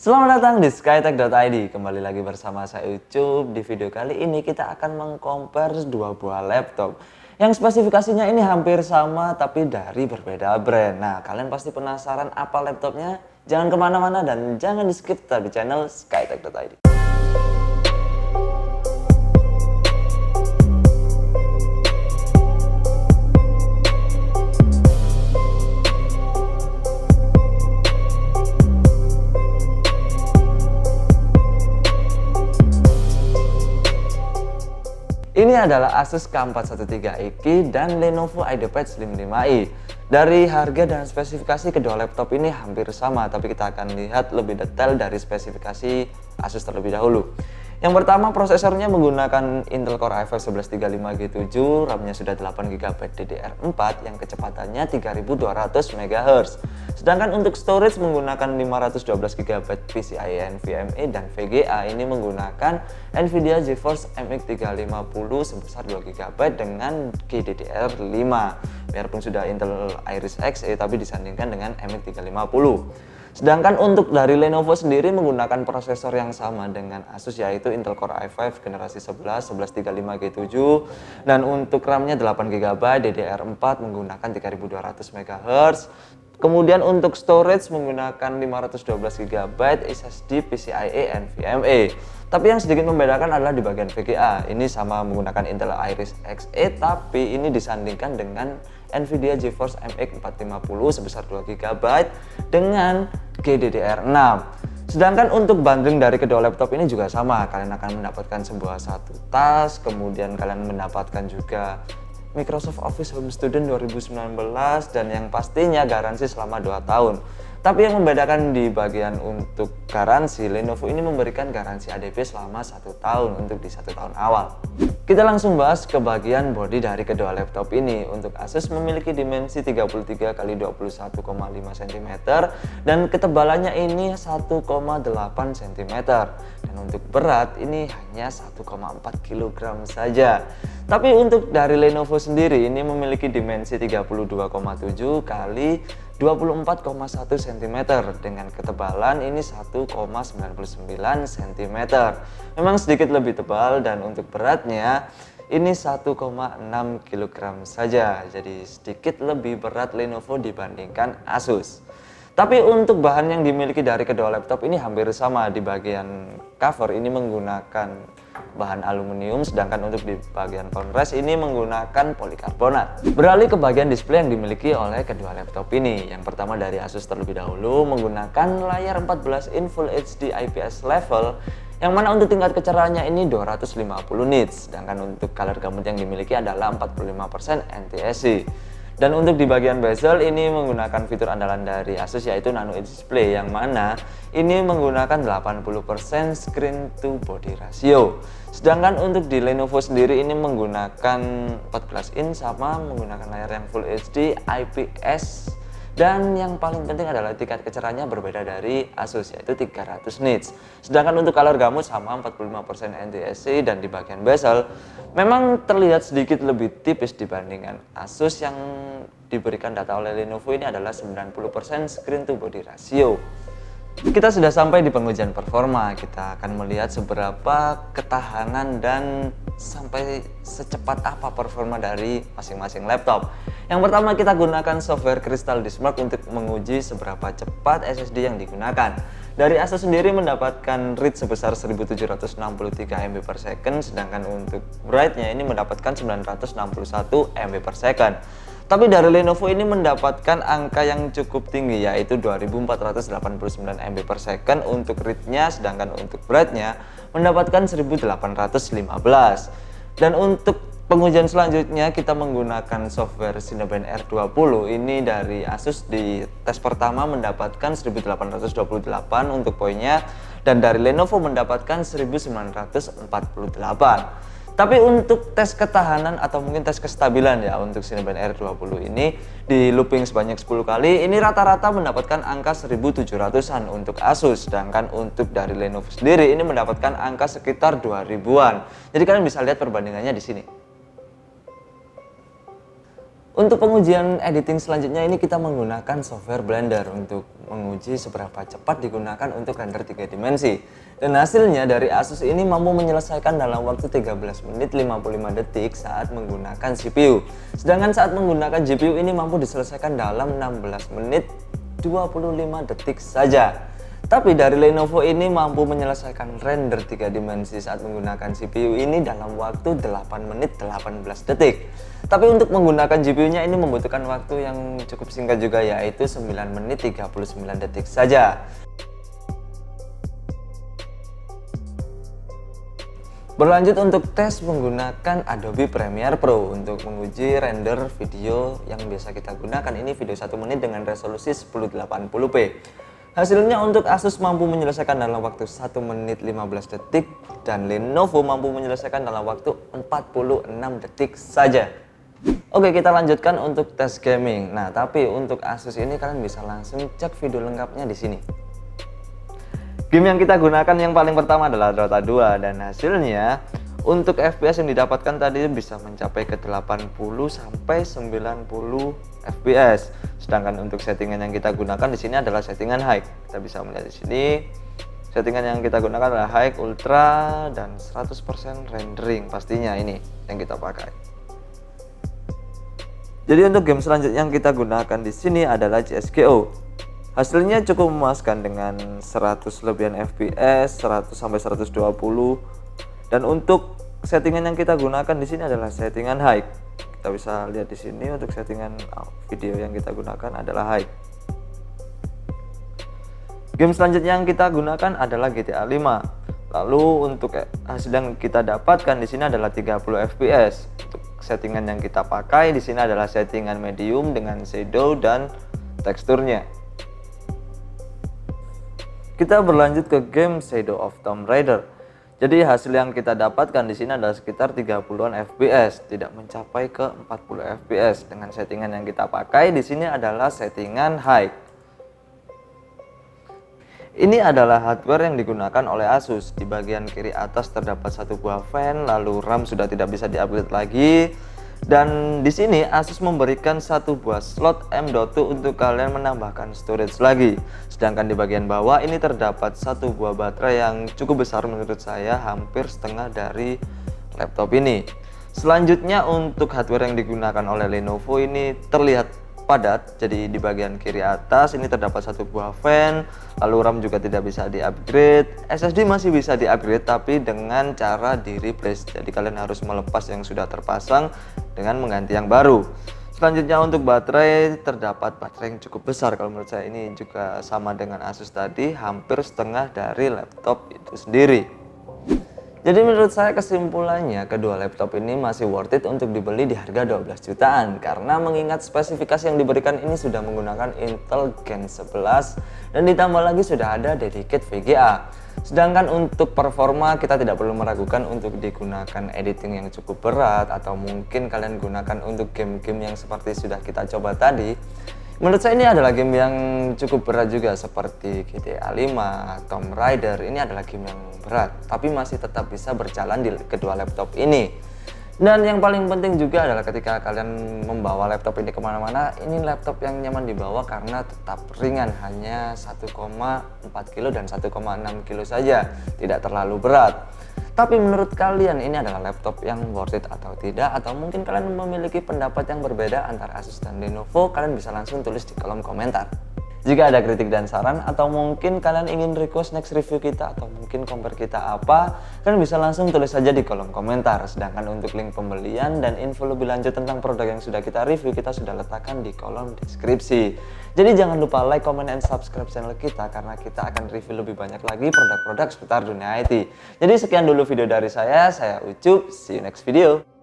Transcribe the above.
Selamat datang di skytech.id. Kembali lagi bersama saya Ucup. Di video kali ini kita akan mengcompare dua buah laptop yang spesifikasinya ini hampir sama tapi dari berbeda brand. Nah, kalian pasti penasaran apa laptopnya? Jangan kemana-mana dan jangan di skip tetap di channel skytech.id. Ini adalah Asus K413i dan Lenovo IdeaPad Slim 5i. Dari harga dan spesifikasi kedua laptop ini hampir sama, tapi kita akan lihat lebih detail dari spesifikasi Asus terlebih dahulu. Yang pertama, prosesornya menggunakan Intel Core i5 1135G7, RAM-nya sudah 8GB DDR4 yang kecepatannya 3200 MHz. Sedangkan untuk storage menggunakan 512GB PCIe NVMe dan VGA. Ini menggunakan Nvidia GeForce MX 350 sebesar 2GB dengan GDDR5. Biarpun sudah Intel Iris Xe tapi disandingkan dengan MX 350. Sedangkan untuk dari Lenovo sendiri menggunakan prosesor yang sama dengan Asus, yaitu Intel Core i5 generasi 11 1135G7, dan untuk RAM-nya 8GB DDR4 menggunakan 3200 MHz. Kemudian untuk storage menggunakan 512GB SSD PCIe NVMe. Tapi yang sedikit membedakan adalah di bagian VGA. Ini sama menggunakan Intel Iris Xe, tapi ini disandingkan dengan Nvidia GeForce MX 450 sebesar 2GB dengan GDDR6. Sedangkan untuk bundling dari kedua laptop ini juga sama. Kalian akan mendapatkan satu tas, kemudian kalian mendapatkan juga Microsoft Office Home Student 2019, dan yang pastinya garansi selama 2 tahun. Tapi yang membedakan di bagian untuk garansi, Lenovo ini memberikan garansi ADP selama 1 tahun untuk di 1 tahun awal. Kita langsung bahas ke bagian bodi dari kedua laptop ini. Untuk Asus memiliki dimensi 33 x 21,5 cm dan ketebalannya ini 1,8 cm. Dan untuk berat ini hanya 1,4 kg saja. Tapi untuk dari Lenovo sendiri ini memiliki dimensi 32,7 x 24,1 cm dengan ketebalan ini 1,99 cm. Memang sedikit lebih tebal, dan untuk beratnya ini 1,6 kg saja. Jadi sedikit lebih berat Lenovo dibandingkan Asus. Tapi untuk bahan yang dimiliki dari kedua laptop ini hampir sama. Di bagian cover ini menggunakan bahan aluminium, sedangkan untuk di bagian footrest ini menggunakan polikarbonat. Beralih ke bagian display yang dimiliki oleh kedua laptop ini. Yang pertama dari Asus terlebih dahulu menggunakan layar 14 in Full HD IPS level, yang mana untuk tingkat kecerahannya ini 250 nits, sedangkan untuk color gamut yang dimiliki adalah 45% NTSC. Dan untuk di bagian bezel ini menggunakan fitur andalan dari Asus, yaitu Nano Edge Display, yang mana ini menggunakan 80% screen to body ratio. Sedangkan untuk di Lenovo sendiri ini menggunakan 14 in sama menggunakan layar yang Full HD IPS. Dan yang paling penting adalah tingkat kecerahannya berbeda dari Asus, yaitu 300 nits. Sedangkan untuk color gamut sama 45% NTSC, dan di bagian bezel memang terlihat sedikit lebih tipis dibandingkan Asus. Yang diberikan data oleh Lenovo ini adalah 90% screen to body ratio. Kita sudah sampai di pengujian performa. Kita akan melihat seberapa ketahanan dan sampai secepat apa performa dari masing-masing laptop. Yang pertama, kita gunakan software Crystal Diskmark untuk menguji seberapa cepat SSD yang digunakan. Dari Asus sendiri mendapatkan read sebesar 1763 MB per second, sedangkan untuk write-nya ini mendapatkan 961 MB per second. Tapi dari Lenovo ini mendapatkan angka yang cukup tinggi, yaitu 2489 MB per second untuk read-nya, sedangkan untuk write-nya mendapatkan 1815. Dan untuk pengujian selanjutnya kita menggunakan software Cinebench R20. Ini dari Asus di tes pertama mendapatkan 1828 untuk poinnya, dan dari Lenovo mendapatkan 1948. Tapi untuk tes ketahanan atau mungkin tes kestabilan ya, untuk Cinebench R20 ini di looping sebanyak 10 kali, ini rata-rata mendapatkan angka 1700-an untuk Asus. Sedangkan untuk dari Lenovo sendiri ini mendapatkan angka sekitar 2000-an. Jadi kalian bisa lihat perbandingannya di sini. Untuk pengujian editing selanjutnya ini kita menggunakan software Blender untuk menguji seberapa cepat digunakan untuk render 3 dimensi. Dan hasilnya dari Asus ini mampu menyelesaikan dalam waktu 13 menit 55 detik saat menggunakan CPU. Sedangkan saat menggunakan GPU ini mampu diselesaikan dalam 16 menit 25 detik saja. Tapi dari Lenovo ini mampu menyelesaikan render 3 dimensi saat menggunakan CPU ini dalam waktu 8 menit 18 detik. Tapi untuk menggunakan GPU-nya ini membutuhkan waktu yang cukup singkat juga, yaitu 9 menit 39 detik saja. Berlanjut untuk tes menggunakan Adobe Premiere Pro untuk menguji render video yang biasa kita gunakan. Ini video 1 menit dengan resolusi 1080p. Hasilnya untuk Asus mampu menyelesaikan dalam waktu 1 menit 15 detik dan Lenovo mampu menyelesaikan dalam waktu 46 detik saja. Oke, kita lanjutkan untuk tes gaming. Nah, tapi untuk Asus ini kalian bisa langsung cek video lengkapnya di sini. Game yang kita gunakan yang paling pertama adalah Dota 2 dan hasilnya untuk FPS yang didapatkan tadi bisa mencapai ke 80 sampai 90 FPS. Sedangkan untuk settingan yang kita gunakan di sini adalah settingan high. Kita bisa melihat di sini settingan yang kita gunakan adalah high, ultra, dan 100% rendering pastinya ini yang kita pakai. Jadi untuk game selanjutnya yang kita gunakan di sini adalah CS:GO. Hasilnya cukup memuaskan dengan 100 lebihan FPS, 100 sampai 120. Dan untuk settingan yang kita gunakan di sini adalah settingan high. Kita bisa lihat di sini untuk settingan video yang kita gunakan adalah high. Game selanjutnya yang kita gunakan adalah GTA 5. Lalu untuk hasil yang kita dapatkan di sini adalah 30 FPS. Untuk settingan yang kita pakai di sini adalah settingan medium dengan shadow dan teksturnya. Kita berlanjut ke game Shadow of Tomb Raider. Jadi hasil yang kita dapatkan di sini adalah sekitar 30-an FPS, tidak mencapai ke 40 FPS. Dengan settingan yang kita pakai di sini adalah settingan high. Ini adalah hardware yang digunakan oleh Asus. Di bagian kiri atas terdapat satu buah fan, lalu RAM sudah tidak bisa di-upgrade lagi. Dan di sini Asus memberikan satu buah slot M.2 untuk kalian menambahkan storage lagi. Sedangkan di bagian bawah ini terdapat satu buah baterai yang cukup besar, menurut saya hampir setengah dari laptop ini. Selanjutnya untuk hardware yang digunakan oleh Lenovo ini terlihat padat. Jadi di bagian kiri atas ini terdapat satu buah fan, lalu RAM juga tidak bisa di-upgrade. SSD masih bisa di-upgrade tapi dengan cara di-replace. Jadi kalian harus melepas yang sudah terpasang dengan mengganti yang baru. Selanjutnya untuk baterai, terdapat baterai yang cukup besar. Kalau menurut saya ini juga sama dengan Asus tadi, hampir setengah dari laptop itu sendiri. Jadi menurut saya kesimpulannya kedua laptop ini masih worth it untuk dibeli di harga 12 jutaan karena mengingat spesifikasi yang diberikan ini sudah menggunakan Intel Gen 11 dan ditambah lagi sudah ada dedicated VGA. Sedangkan untuk performa kita tidak perlu meragukan untuk digunakan editing yang cukup berat atau mungkin kalian gunakan untuk game-game yang seperti sudah kita coba tadi. Menurut saya ini adalah game yang cukup berat juga seperti GTA 5, Tomb Raider. Ini adalah game yang berat tapi masih tetap bisa berjalan di kedua laptop ini. Dan yang paling penting juga adalah ketika kalian membawa laptop ini kemana-mana, ini laptop yang nyaman dibawa karena tetap ringan, hanya 1,4 kg dan 1,6 kg saja, tidak terlalu berat. Tapi menurut kalian ini adalah laptop yang worth it atau tidak? Atau mungkin kalian memiliki pendapat yang berbeda antara Asus dan Lenovo? Kalian bisa langsung tulis di kolom komentar. Jika ada kritik dan saran atau mungkin kalian ingin request next review kita atau mungkin compare kita apa, kalian bisa langsung tulis saja di kolom komentar. Sedangkan untuk link pembelian dan info lebih lanjut tentang produk yang sudah kita review, kita sudah letakkan di kolom deskripsi. Jadi jangan lupa like, comment, and subscribe channel kita karena kita akan review lebih banyak lagi produk-produk seputar dunia IT. Jadi sekian dulu video dari saya Ucup, see you next video.